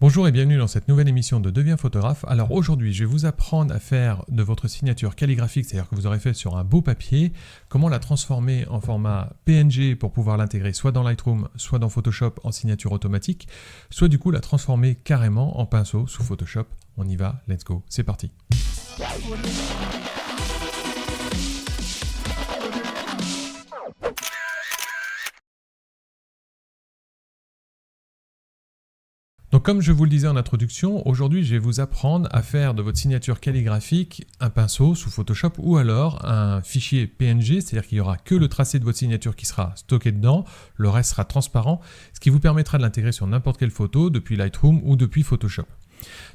Bonjour et bienvenue dans cette nouvelle émission de Deviens photographe. Alors aujourd'hui, je vais vous apprendre à faire de votre signature calligraphique, c'est-à-dire que vous aurez fait sur un beau papier, comment la transformer en format PNG pour pouvoir l'intégrer soit dans Lightroom, soit dans Photoshop en signature automatique, soit du coup la transformer carrément en pinceau sous Photoshop. On y va, let's go, c'est parti. Donc comme je vous le disais en introduction, aujourd'hui je vais vous apprendre à faire de votre signature calligraphique un pinceau sous Photoshop ou alors un fichier PNG, c'est-à-dire qu'il n'y aura que le tracé de votre signature qui sera stocké dedans, le reste sera transparent, ce qui vous permettra de l'intégrer sur n'importe quelle photo depuis Lightroom ou depuis Photoshop.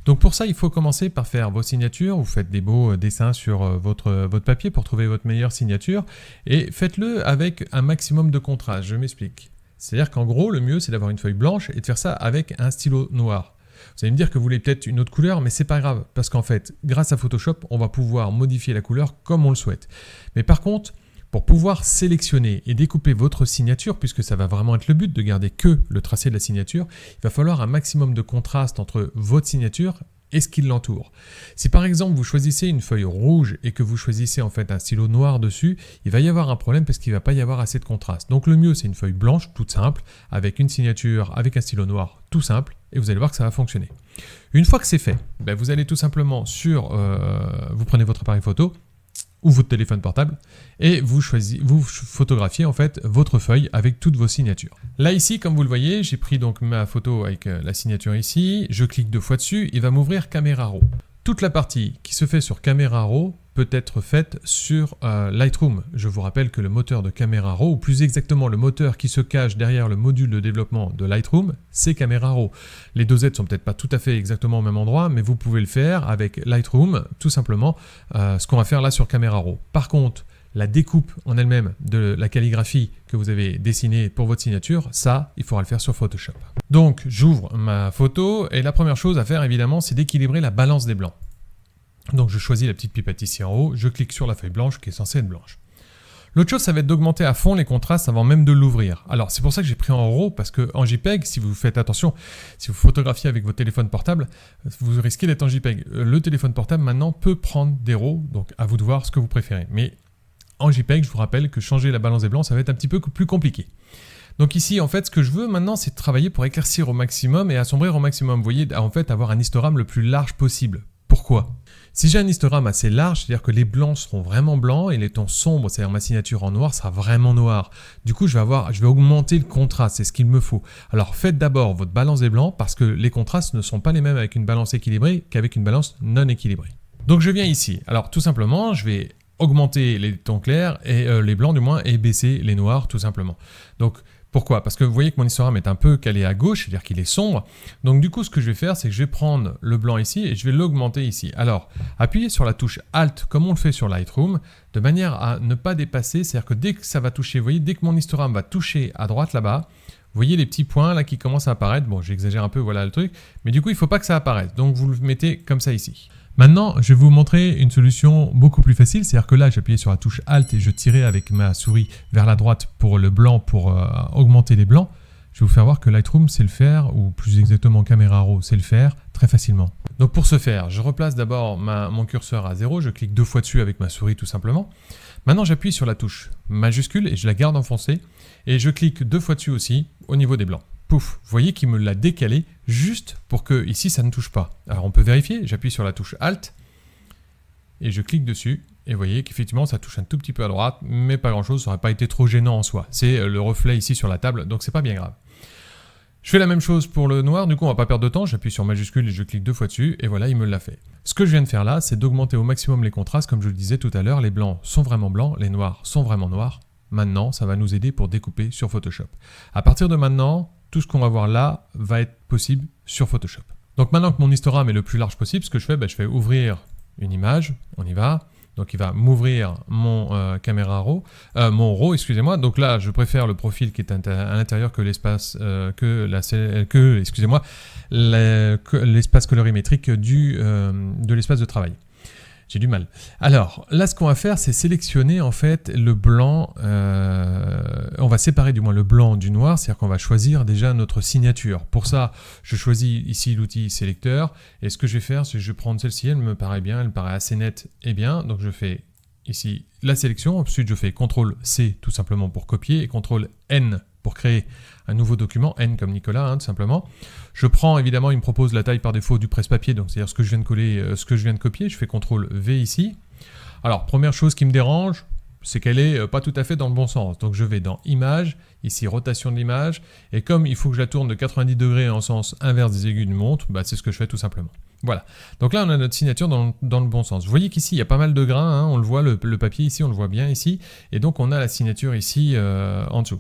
Donc pour ça, il faut commencer par faire vos signatures, vous faites des beaux dessins sur votre papier pour trouver votre meilleure signature et faites-le avec un maximum de contraste, je m'explique. C'est-à-dire qu'en gros, le mieux, c'est d'avoir une feuille blanche et de faire ça avec un stylo noir. Vous allez me dire que vous voulez peut-être une autre couleur, mais c'est pas grave, parce qu'en fait, grâce à Photoshop, on va pouvoir modifier la couleur comme on le souhaite. Mais par contre, pour pouvoir sélectionner et découper votre signature, puisque ça va vraiment être le but de garder que le tracé de la signature, il va falloir un maximum de contraste entre votre signature et ce qui l'entoure. Si par exemple vous choisissez une feuille rouge et que vous choisissez en fait un stylo noir dessus, il va y avoir un problème parce qu'il ne va pas y avoir assez de contraste. Donc le mieux c'est une feuille blanche toute simple, avec une signature, avec un stylo noir tout simple, et vous allez voir que ça va fonctionner. Une fois que c'est fait, vous allez tout simplement vous prenez votre appareil photo, ou votre téléphone portable et vous photographiez en fait votre feuille avec toutes vos signatures. Là ici, comme vous le voyez, j'ai pris donc ma photo avec la signature ici, je clique 2 fois dessus, il va m'ouvrir Camera Raw. Toute la partie qui se fait sur Camera Raw peut être faite sur Lightroom. Je vous rappelle que le moteur de Camera Raw, ou plus exactement le moteur qui se cache derrière le module de développement de Lightroom, c'est Camera Raw. Les deux aides sont peut-être pas tout à fait exactement au même endroit, mais vous pouvez le faire avec Lightroom, tout simplement, ce qu'on va faire là sur Camera Raw. Par contre, la découpe en elle-même de la calligraphie que vous avez dessinée pour votre signature, ça, il faudra le faire sur Photoshop. Donc, j'ouvre ma photo et la première chose à faire, évidemment, c'est d'équilibrer la balance des blancs. Donc, je choisis la petite pipette ici en haut, je clique sur la feuille blanche qui est censée être blanche. L'autre chose, ça va être d'augmenter à fond les contrastes avant même de l'ouvrir. Alors, c'est pour ça que j'ai pris en RAW, parce qu'en JPEG, si vous faites attention, si vous photographiez avec votre téléphone portable, vous risquez d'être en JPEG. Le téléphone portable, maintenant, peut prendre des RAW, donc à vous de voir ce que vous préférez. Mais en JPEG, je vous rappelle que changer la balance des blancs, ça va être un petit peu plus compliqué. Donc ici, en fait, ce que je veux maintenant, c'est travailler pour éclaircir au maximum et assombrir au maximum. Vous voyez, en fait, avoir un histogramme le plus large possible. Pourquoi ? Si j'ai un histogramme assez large, c'est-à-dire que les blancs seront vraiment blancs et les tons sombres, c'est-à-dire ma signature en noir, sera vraiment noir. Du coup, je vais augmenter le contraste, c'est ce qu'il me faut. Alors, faites d'abord votre balance des blancs parce que les contrastes ne sont pas les mêmes avec une balance équilibrée qu'avec une balance non équilibrée. Donc, je viens ici. Alors, tout simplement, je vais augmenter les tons clairs et les blancs du moins et baisser les noirs tout simplement. Donc pourquoi ? Parce que vous voyez que mon histogramme est un peu calé à gauche, c'est-à-dire qu'il est sombre. Donc du coup ce que je vais faire, c'est que je vais prendre le blanc ici et je vais l'augmenter ici. Alors appuyez sur la touche Alt comme on le fait sur Lightroom, de manière à ne pas dépasser, c'est-à-dire que dès que ça va toucher, vous voyez, dès que mon histogramme va toucher à droite là-bas, vous voyez les petits points là qui commencent à apparaître. Bon, j'exagère un peu, voilà le truc, mais du coup il ne faut pas que ça apparaisse. Donc vous le mettez comme ça ici. Maintenant, je vais vous montrer une solution beaucoup plus facile, c'est-à-dire que là, j'appuyais sur la touche Alt et je tirais avec ma souris vers la droite pour le blanc, pour augmenter les blancs. Je vais vous faire voir que Lightroom sait le faire, ou plus exactement Camera Raw sait le faire très facilement. Donc pour ce faire, je replace d'abord mon curseur à 0, je clique 2 fois dessus avec ma souris tout simplement. Maintenant, j'appuie sur la touche majuscule et je la garde enfoncée, et je clique 2 fois dessus aussi au niveau des blancs. Pouf, vous voyez qu'il me l'a décalé juste pour que ici ça ne touche pas. Alors on peut vérifier, j'appuie sur la touche Alt et je clique dessus et vous voyez qu'effectivement ça touche un tout petit peu à droite, mais pas grand chose, ça n'aurait pas été trop gênant en soi. C'est le reflet ici sur la table, donc c'est pas bien grave. Je fais la même chose pour le noir, du coup on va pas perdre de temps, j'appuie sur majuscule et je clique 2 fois dessus et voilà, il me l'a fait. Ce que je viens de faire là, c'est d'augmenter au maximum les contrastes, comme je le disais tout à l'heure, les blancs sont vraiment blancs, les noirs sont vraiment noirs. Maintenant, ça va nous aider pour découper sur Photoshop. À partir de maintenant, tout ce qu'on va voir là va être possible sur Photoshop. Donc maintenant que mon histogramme est le plus large possible, ce que je fais, je vais ouvrir une image, on y va. Donc il va m'ouvrir mon Camera Raw, mon RAW, excusez-moi. Donc là, je préfère le profil qui est à l'intérieur que l'espace, l'espace colorimétrique de l'espace de travail. J'ai du mal. Alors, là, ce qu'on va faire, c'est sélectionner en fait le blanc. On va séparer du moins le blanc du noir, c'est-à-dire qu'on va choisir déjà notre signature. Pour ça, je choisis ici l'outil sélecteur. Et ce que je vais faire, c'est que je vais prendre celle-ci, elle me paraît bien, elle me paraît assez nette et bien. Donc, je fais ici la sélection. Ensuite, je fais CTRL-C tout simplement pour copier et CTRL-N pour créer un nouveau document, N comme Nicolas, tout simplement. Je prends, évidemment, il me propose la taille par défaut du presse-papier, donc c'est-à-dire ce que je viens de coller, ce que je viens de copier. Je fais CTRL-V ici. Alors, première chose qui me dérange, c'est qu'elle est pas tout à fait dans le bon sens. Donc, je vais dans Image, ici, rotation de l'image, et comme il faut que je la tourne de 90 degrés en sens inverse des aiguilles d'une montre, c'est ce que je fais tout simplement. Voilà. Donc là, on a notre signature dans le bon sens. Vous voyez qu'ici, il y a pas mal de grains, on le voit, le papier ici, on le voit bien ici, et donc on a la signature ici en dessous.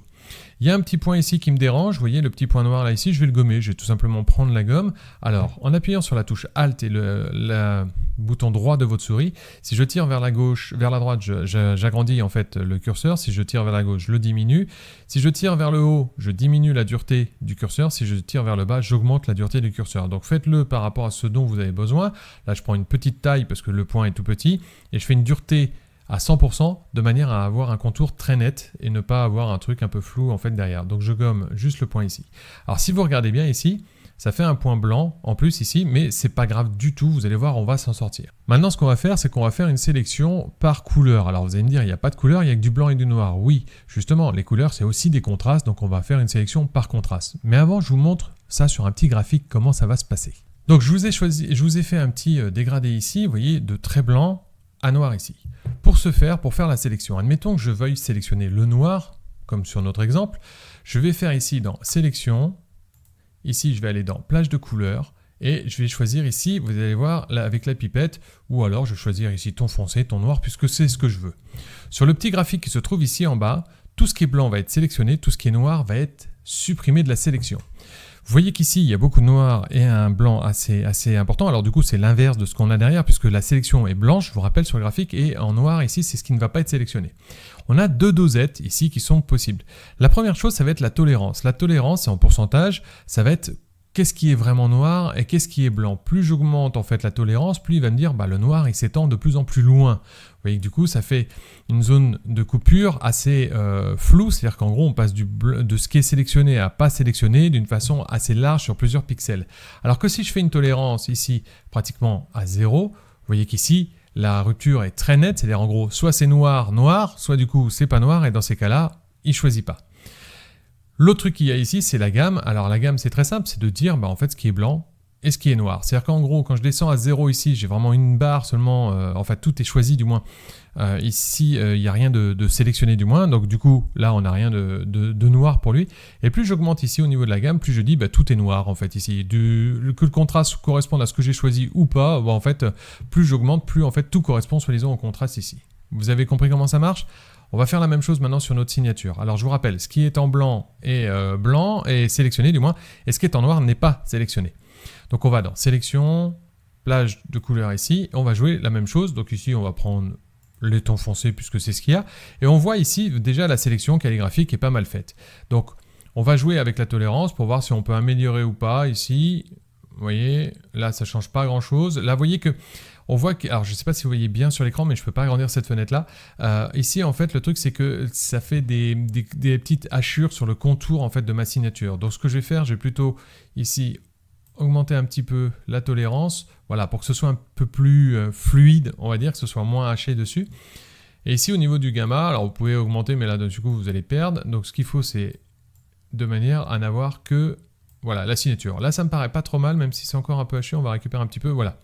Il y a un petit point ici qui me dérange, vous voyez le petit point noir là ici, je vais le gommer, je vais tout simplement prendre la gomme. Alors, en appuyant sur la touche Alt et le bouton droit de votre souris, si je tire vers la gauche, vers la droite, j'agrandis en fait le curseur, si je tire vers la gauche, je le diminue. Si je tire vers le haut, je diminue la dureté du curseur, si je tire vers le bas, j'augmente la dureté du curseur. Donc faites-le par rapport à ce dont vous avez besoin. Là, je prends une petite taille parce que le point est tout petit, et je fais une dureté à 100% de manière à avoir un contour très net et ne pas avoir un truc un peu flou en fait derrière. Donc je gomme juste le point ici. Alors si vous regardez bien ici, ça fait un point blanc en plus ici, mais c'est pas grave du tout, vous allez voir, on va s'en sortir. Maintenant ce qu'on va faire, c'est qu'on va faire une sélection par couleur. Alors vous allez me dire, il n'y a pas de couleur, il n'y a que du blanc et du noir. Oui, justement, les couleurs c'est aussi des contrastes, donc on va faire une sélection par contraste. Mais avant, je vous montre ça sur un petit graphique, comment ça va se passer. Donc je vous ai fait un petit dégradé ici, vous voyez, de très blanc à noir ici. Pour faire la sélection, admettons que je veuille sélectionner le noir, comme sur notre exemple, je vais faire ici dans Sélection, ici je vais aller dans Plage de couleurs, et je vais choisir ici, vous allez voir, là, avec la pipette, ou alors je vais choisir ici ton foncé, ton noir, puisque c'est ce que je veux. Sur le petit graphique qui se trouve ici en bas, tout ce qui est blanc va être sélectionné, tout ce qui est noir va être supprimé de la sélection. Vous voyez qu'ici, il y a beaucoup de noir et un blanc assez important. Alors du coup, c'est l'inverse de ce qu'on a derrière, puisque la sélection est blanche, je vous rappelle, sur le graphique, et en noir, ici, c'est ce qui ne va pas être sélectionné. On a deux dosettes ici qui sont possibles. La première chose, ça va être la tolérance. La tolérance, c'est en pourcentage, ça va être qu'est-ce qui est vraiment noir et qu'est-ce qui est blanc. Plus j'augmente en fait la tolérance, plus il va me dire le noir il s'étend de plus en plus loin. Vous voyez que du coup ça fait une zone de coupure assez floue, c'est-à-dire qu'en gros on passe de ce qui est sélectionné à pas sélectionné d'une façon assez large sur plusieurs pixels. Alors que si je fais une tolérance ici pratiquement à 0, vous voyez qu'ici la rupture est très nette, c'est-à-dire en gros soit c'est noir, noir, soit du coup c'est pas noir et dans ces cas-là il choisit pas. L'autre truc qu'il y a ici, c'est la gamme. Alors la gamme, c'est très simple, c'est de dire en fait ce qui est blanc et ce qui est noir. C'est-à-dire qu'en gros, quand je descends à 0 ici, j'ai vraiment une barre seulement, en fait tout est choisi du moins. Ici, il n'y a rien de sélectionné du moins, donc du coup, là, on n'a rien de noir pour lui. Et plus j'augmente ici au niveau de la gamme, plus je dis tout est noir en fait ici. Que le contraste corresponde à ce que j'ai choisi ou pas, en fait, plus j'augmente, plus en fait tout correspond soi-disant au contraste ici. Vous avez compris comment ça marche ? On va faire la même chose maintenant sur notre signature. Alors je vous rappelle, ce qui est en blanc est sélectionné du moins, et ce qui est en noir n'est pas sélectionné. Donc on va dans Sélection, Plage de couleurs ici, et on va jouer la même chose. Donc ici on va prendre les tons foncés puisque c'est ce qu'il y a, et on voit ici déjà la sélection calligraphique est pas mal faite. Donc on va jouer avec la tolérance pour voir si on peut améliorer ou pas ici. Vous voyez, là ça change pas grand chose. Là vous voyez que on voit que, alors je ne sais pas si vous voyez bien sur l'écran, mais je ne peux pas agrandir cette fenêtre-là. Ici, en fait, le truc, c'est que ça fait des petites hachures sur le contour en fait, de ma signature. Donc, ce que je vais faire, je vais plutôt ici augmenter un petit peu la tolérance, voilà, pour que ce soit un peu plus fluide, on va dire, que ce soit moins haché dessus. Et ici, au niveau du gamma, alors vous pouvez augmenter, mais là, du coup, vous allez perdre. Donc, ce qu'il faut, c'est de manière à n'avoir que, voilà, la signature. Là, ça me paraît pas trop mal, même si c'est encore un peu haché, on va récupérer un petit peu, voilà.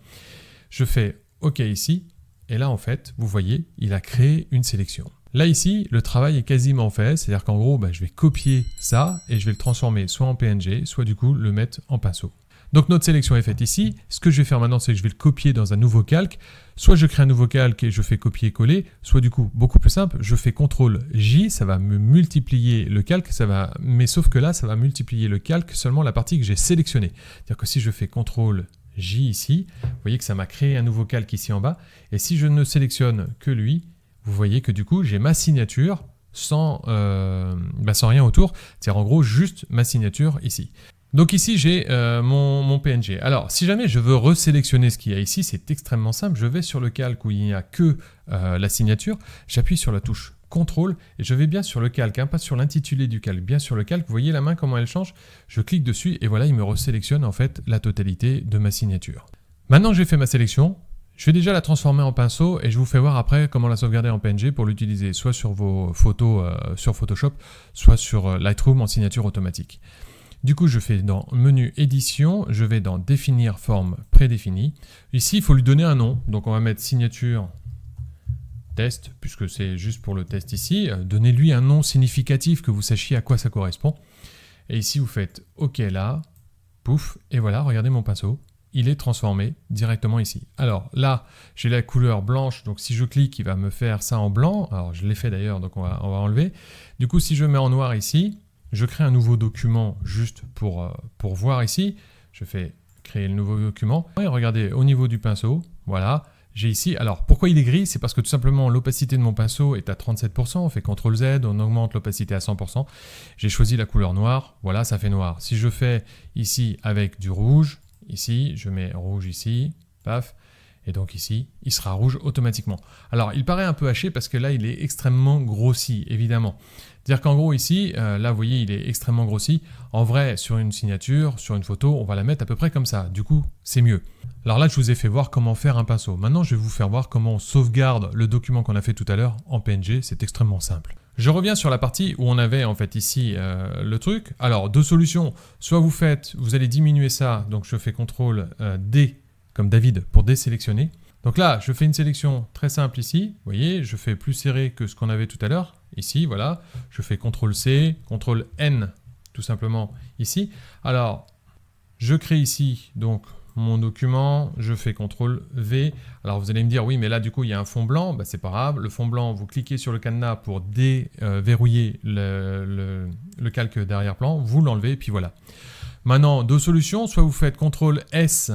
Je fais OK ici, et là en fait, vous voyez, il a créé une sélection. Là ici, le travail est quasiment fait, c'est-à-dire qu'en gros, je vais copier ça, et je vais le transformer soit en PNG, soit du coup le mettre en pinceau. Donc notre sélection est faite ici, ce que je vais faire maintenant, c'est que je vais le copier dans un nouveau calque, soit je crée un nouveau calque et je fais copier-coller, soit du coup, beaucoup plus simple, je fais CTRL-J, ça va me multiplier le calque, mais sauf que là, ça va multiplier le calque seulement la partie que j'ai sélectionnée. C'est-à-dire que si je fais CTRL J ici, vous voyez que ça m'a créé un nouveau calque ici en bas, et si je ne sélectionne que lui, vous voyez que du coup j'ai ma signature sans rien autour, c'est-à-dire en gros juste ma signature ici. Donc ici, j'ai mon PNG. Alors, si jamais je veux resélectionner ce qu'il y a ici, c'est extrêmement simple. Je vais sur le calque où il n'y a que la signature. J'appuie sur la touche CTRL et je vais bien sur le calque, hein, pas sur l'intitulé du calque, bien sur le calque. Vous voyez la main, comment elle change? Je clique dessus et voilà, il me resélectionne en fait la totalité de ma signature. Maintenant que j'ai fait ma sélection, je vais déjà la transformer en pinceau et je vous fais voir après comment la sauvegarder en PNG pour l'utiliser soit sur vos photos sur Photoshop, soit sur Lightroom en signature automatique. Du coup, je fais dans menu édition, je vais dans définir forme prédéfinie. Ici, il faut lui donner un nom. Donc, on va mettre signature test, puisque c'est juste pour le test ici. Donnez-lui un nom significatif que vous sachiez à quoi ça correspond. Et ici, vous faites OK là, pouf, et voilà, regardez mon pinceau. Il est transformé directement ici. Alors là, j'ai la couleur blanche, donc si je clique, il va me faire ça en blanc. Alors, je l'ai fait d'ailleurs, donc on va enlever. Du coup, si je mets en noir ici, je crée un nouveau document juste pour voir ici. Je fais créer le nouveau document. Et regardez, au niveau du pinceau, voilà, j'ai ici... Alors, pourquoi il est gris? C'est parce que tout simplement, l'opacité de mon pinceau est à 37%. On fait CTRL Z, on augmente l'opacité à 100%. J'ai choisi la couleur noire. Voilà, ça fait noir. Si je fais ici avec du rouge, ici, je mets rouge ici, paf. Et donc ici, il sera rouge automatiquement. Alors, il paraît un peu haché parce que là, il est extrêmement grossi, évidemment. C'est-à-dire qu'en gros, ici, là, vous voyez, il est extrêmement grossi. En vrai, sur une signature, sur une photo, on va la mettre à peu près comme ça. Du coup, c'est mieux. Alors là, je vous ai fait voir comment faire un pinceau. Maintenant, je vais vous faire voir comment on sauvegarde le document qu'on a fait tout à l'heure en PNG. C'est extrêmement simple. Je reviens sur la partie où on avait en fait ici le truc. Alors, deux solutions. Soit vous allez diminuer ça. Donc, je fais CTRL D comme David pour désélectionner. Donc là, je fais une sélection très simple ici. Vous voyez, je fais plus serré que ce qu'on avait tout à l'heure. Ici, voilà. Je fais CTRL C, CTRL N, tout simplement ici. Alors, je crée ici donc mon document. Je fais CTRL V. Alors, vous allez me dire, oui, mais là, du coup, il y a un fond blanc. Bah, c'est pas grave. Le fond blanc, vous cliquez sur le cadenas pour déverrouiller le calque d'arrière-plan. Vous l'enlevez, et puis voilà. Maintenant, deux solutions. Soit vous faites CTRL S,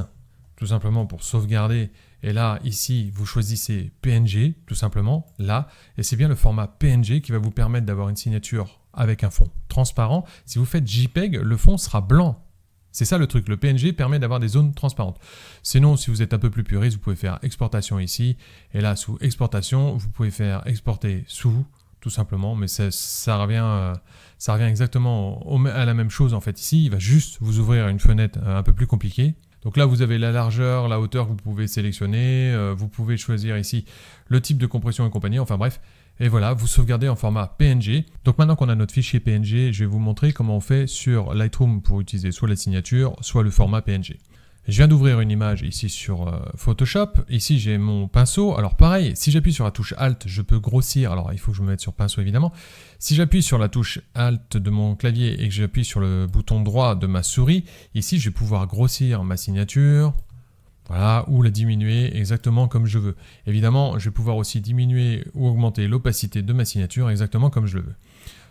tout simplement pour sauvegarder. Et là, ici, vous choisissez PNG, tout simplement, là. Et c'est bien le format PNG qui va vous permettre d'avoir une signature avec un fond transparent. Si vous faites JPEG, le fond sera blanc. C'est ça le truc, le PNG permet d'avoir des zones transparentes. Sinon, si vous êtes un peu plus puriste, vous pouvez faire exportation ici. Et là, sous exportation, vous pouvez faire exporter sous, tout simplement. Mais ça revient exactement à la même chose en fait ici. Il va juste vous ouvrir une fenêtre un peu plus compliquée. Donc là, vous avez la largeur, la hauteur que vous pouvez sélectionner. Vous pouvez choisir ici le type de compression et compagnie. Enfin bref. Et voilà, vous sauvegardez en format PNG. Donc maintenant qu'on a notre fichier PNG, je vais vous montrer comment on fait sur Lightroom pour utiliser soit la signature, soit le format PNG. Je viens d'ouvrir une image ici sur Photoshop. Ici, j'ai mon pinceau. Alors pareil, si j'appuie sur la touche Alt, je peux grossir. Alors il faut que je me mette sur pinceau évidemment. Si j'appuie sur la touche Alt de mon clavier et que j'appuie sur le bouton droit de ma souris, ici, je vais pouvoir grossir ma signature. Voilà, ou la diminuer exactement comme je veux. Évidemment, je vais pouvoir aussi diminuer ou augmenter l'opacité de ma signature exactement comme je le veux.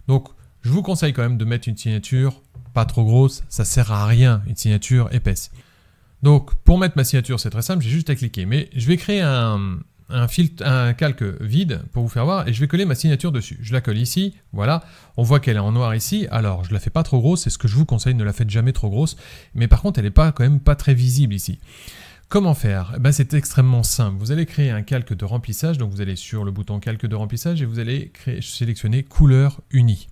Donc, je vous conseille quand même de mettre une signature pas trop grosse. Ça sert à rien, une signature épaisse. Donc, pour mettre ma signature, c'est très simple, j'ai juste à cliquer. Mais je vais créer un calque vide pour vous faire voir et je vais coller ma signature dessus. Je la colle ici, voilà. On voit qu'elle est en noir ici. Alors, je la fais pas trop grosse, c'est ce que je vous conseille, ne la faites jamais trop grosse. Mais par contre, elle n'est quand même pas très visible ici. Comment faire? C'est extrêmement simple. Vous allez créer un calque de remplissage. Donc, vous allez sur le bouton calque de remplissage et vous allez sélectionner couleur unie.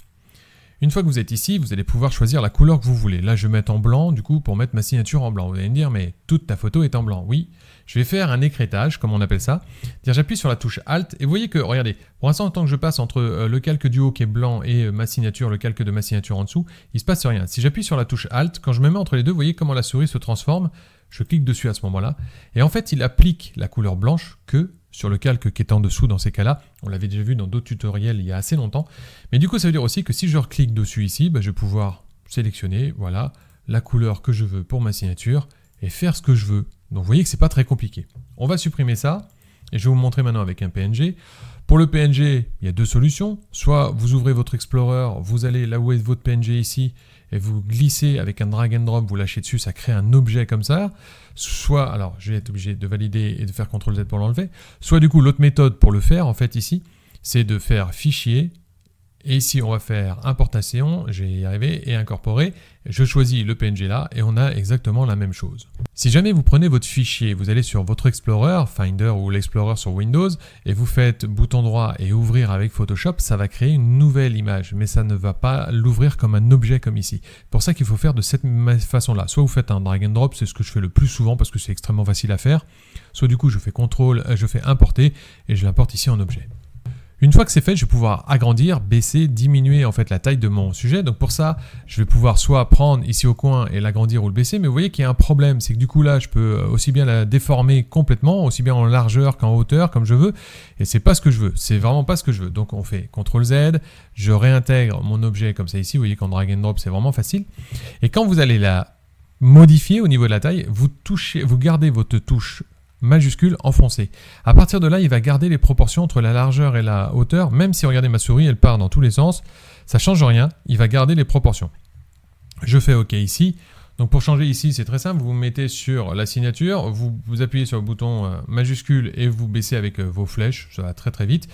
Une fois que vous êtes ici, vous allez pouvoir choisir la couleur que vous voulez. Là, je vais mettre en blanc, du coup, pour mettre ma signature en blanc. Vous allez me dire, mais toute ta photo est en blanc. Oui, je vais faire un écrêtage, comme on appelle ça. J'appuie sur la touche Alt, et vous voyez que, regardez, pour l'instant, tant que je passe entre le calque du haut qui est blanc et ma signature, le calque de ma signature en dessous, il ne se passe rien. Si j'appuie sur la touche Alt, quand je me mets entre les deux, vous voyez comment la souris se transforme. Je clique dessus à ce moment-là. Et en fait, il applique la couleur blanche que sur le calque qui est en dessous dans ces cas-là. On l'avait déjà vu dans d'autres tutoriels il y a assez longtemps. Mais du coup, ça veut dire aussi que si je reclique dessus ici, je vais pouvoir sélectionner voilà, la couleur que je veux pour ma signature et faire ce que je veux. Donc vous voyez que ce n'est pas très compliqué. On va supprimer ça et je vais vous montrer maintenant avec un PNG. Pour le PNG, il y a deux solutions. Soit vous ouvrez votre Explorer, vous allez là où est votre PNG ici, et vous glissez avec un drag and drop, vous lâchez dessus, ça crée un objet comme ça. Soit, alors je vais être obligé de valider et de faire CTRL Z pour l'enlever. Soit du coup, l'autre méthode pour le faire, en fait ici, c'est de faire fichier, Et ici, on va faire importation, je vais y arriver, et incorporer. Je choisis le PNG là et on a exactement la même chose. Si jamais vous prenez votre fichier, vous allez sur votre Explorer, Finder ou l'Explorer sur Windows, et vous faites bouton droit et ouvrir avec Photoshop, ça va créer une nouvelle image, mais ça ne va pas l'ouvrir comme un objet comme ici. Pour ça qu'il faut faire de cette façon-là. Soit vous faites un drag and drop, c'est ce que je fais le plus souvent parce que c'est extrêmement facile à faire. Soit du coup, je fais je fais importer et je l'importe ici en objet. Une fois que c'est fait, je vais pouvoir agrandir, baisser, diminuer en fait la taille de mon sujet. Donc pour ça, je vais pouvoir soit prendre ici au coin et l'agrandir ou le baisser. Mais vous voyez qu'il y a un problème, c'est que du coup là, je peux aussi bien la déformer complètement, aussi bien en largeur qu'en hauteur, comme je veux. Et c'est pas ce que je veux, c'est vraiment pas ce que je veux. Donc on fait CTRL Z, je réintègre mon objet comme ça ici. Vous voyez qu'en drag and drop, c'est vraiment facile. Et quand vous allez la modifier au niveau de la taille, vous gardez votre touche majuscule enfoncée. À partir de là, il va garder les proportions entre la largeur et la hauteur, même si, regardez ma souris, elle part dans tous les sens, ça ne change rien, il va garder les proportions. Je fais OK ici. Donc pour changer ici, c'est très simple, vous vous mettez sur la signature, vous appuyez sur le bouton majuscule et vous baissez avec vos flèches, ça va très très vite.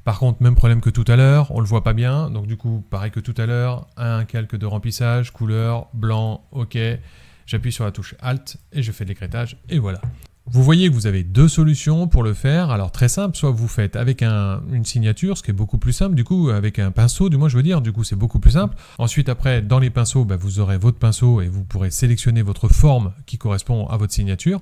Par contre, même problème que tout à l'heure, on ne le voit pas bien, donc du coup, pareil que tout à l'heure, un calque de remplissage, couleur, blanc, OK. J'appuie sur la touche Alt et je fais l'écrêtage et voilà. Vous voyez que vous avez deux solutions pour le faire. Alors très simple, soit vous faites avec une signature, ce qui est beaucoup plus simple, du coup avec un pinceau, du moins je veux dire, du coup c'est beaucoup plus simple. Ensuite après, dans les pinceaux, vous aurez votre pinceau et vous pourrez sélectionner votre forme qui correspond à votre signature.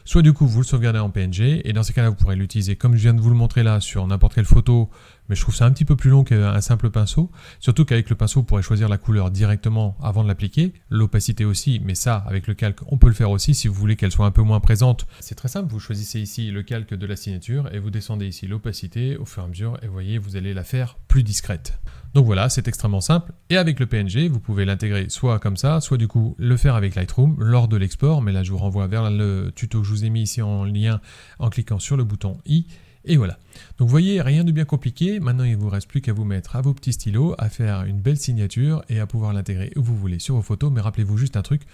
Soit du coup vous le sauvegardez en PNG et dans ces cas-là vous pourrez l'utiliser comme je viens de vous le montrer là sur n'importe quelle photo, mais je trouve ça un petit peu plus long qu'un simple pinceau. Surtout qu'avec le pinceau, vous pourrez choisir la couleur directement avant de l'appliquer. L'opacité aussi, mais ça, avec le calque, on peut le faire aussi si vous voulez qu'elle soit un peu moins présente. C'est très simple, vous choisissez ici le calque de la signature et vous descendez ici l'opacité au fur et à mesure et vous voyez, vous allez la faire plus discrète. Donc voilà, c'est extrêmement simple. Et avec le PNG, vous pouvez l'intégrer soit comme ça, soit du coup le faire avec Lightroom lors de l'export. Mais là, je vous renvoie vers le tuto que je vous ai mis ici en lien en cliquant sur le bouton I. Et voilà. Donc vous voyez, rien de bien compliqué. Maintenant, il ne vous reste plus qu'à vous mettre à vos petits stylos, à faire une belle signature et à pouvoir l'intégrer où vous voulez sur vos photos. Mais rappelez-vous juste un truc,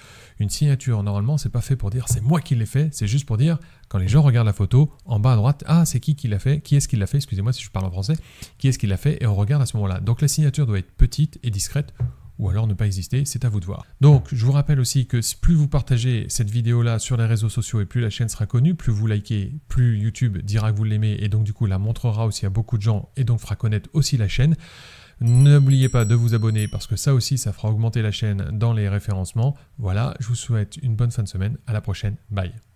une signature, normalement, c'est pas fait pour dire c'est moi qui l'ai fait, c'est juste pour dire, quand les gens regardent la photo, en bas à droite, ah, c'est qui l'a fait, qui est-ce qui l'a fait, excusez-moi si je parle en français, qui est-ce qui l'a fait, et on regarde à ce moment-là. Donc la signature doit être petite et discrète, ou alors ne pas exister, c'est à vous de voir. Donc, je vous rappelle aussi que plus vous partagez cette vidéo-là sur les réseaux sociaux et plus la chaîne sera connue, plus vous likez, plus YouTube dira que vous l'aimez et donc du coup la montrera aussi à beaucoup de gens et donc fera connaître aussi la chaîne. N'oubliez pas de vous abonner parce que ça aussi, ça fera augmenter la chaîne dans les référencements. Voilà, je vous souhaite une bonne fin de semaine. À la prochaine. Bye.